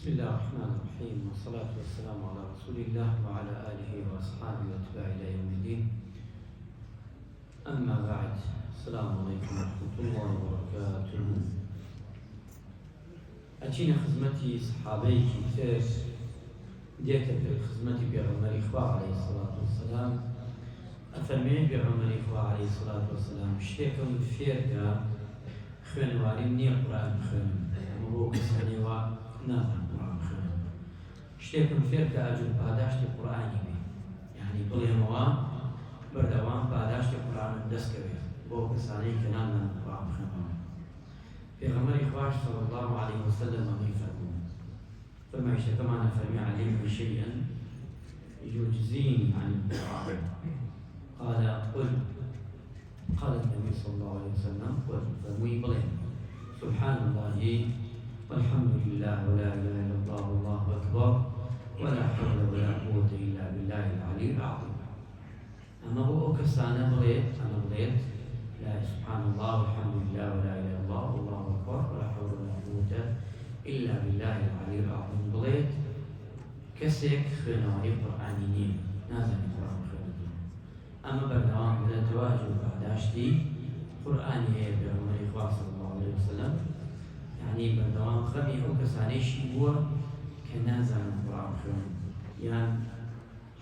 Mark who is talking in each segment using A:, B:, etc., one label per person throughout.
A: بسم الله الرحمن الرحيم والصلاة والسلام على رسول الله وعلى آله وأصحابه واتباعه إلى يوم الدين. أما بعد، السلام عليكم ورحمة الله وبركاته. أتينا خدمتي صحابي كتير ديت خدمتي بيغمر إخوة عليه الصلاة والسلام. أفرمي بيغمر إخوة عليه الصلاة والسلام اشتكم فيركا خوێنواری نییە قورئان بخوێنم، بۆ کەسانی وا نازانن قورئان بخوێنن. شتێکم فێر کە ئەجر پاداشتی قورئانی بێ، یعنی بڵێمەوە بەردەوام پاداشتی قورئانم دەستکەوێت بۆ کەسانەی کە نازانن قورئان بخوێنەوە. پێغەمبەری خوای صلی الله عليه وسلم ئەمەی فەرموو، فەرمووی شتەکەمانە فەرمی علمني شيئا يجزيني عن القرآن. قال النبي صلى الله عليه وسلم فموي بلين سبحان الله والحمد لله ولا إله إلا الله والله أكبر ولا حول ولا قوة إلا بالله العلي العظيم. أما هو كسانا بليت أنا بليت لا سبحان الله والحمد لله ولا إله إلا الله والله أكبر ولا حول ولا قوة إلا بالله العلي العظيم. بليت كسيك خوێنەوەی قورئانی نییە، نازانێت قورئان بخوێنێت. أما بەردەوام لە تەواجد و پاداشتی قورئانی هەیە پێغەمبەری خوا صلی الله عليه وسلم، یعنی بەردەوام خەمی ئەو کەسانەیشی بووە کە نازانن قورئان بخوێنن، یان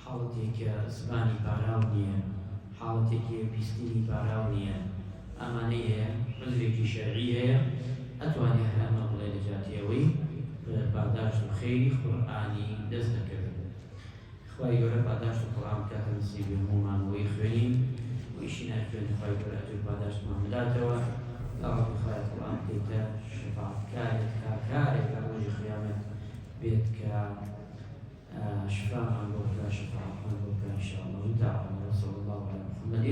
A: حاڵەتێکە زبانی پاراو نییە، حاڵەتێکی بیستنی پاراو نییە، ئەمانەی هەیە عذرێکی شەرعی هەیە، ئەتوانێت هەمە بڵێ لە جاتی ئەوەی پاداشت و خەیری قورئانی دەست دەکەوێت. خوای گەورە پاداشت و قورئان بکاتە نسیبی هەموومان بۆی خوێنین و ئیشی ناکوێنین خوای گەورە ئەجر پاداشتمان بداتەوە. ئەوە خوای قورئان بکەیتە شەفاعەتکارێک، کارێک لە ڕۆژی قیامەت بێت کە شفامان بۆ بکات، شەفاعەتمان بۆ بکات ئینشاءالله تعالی. وصلی الله علی محمد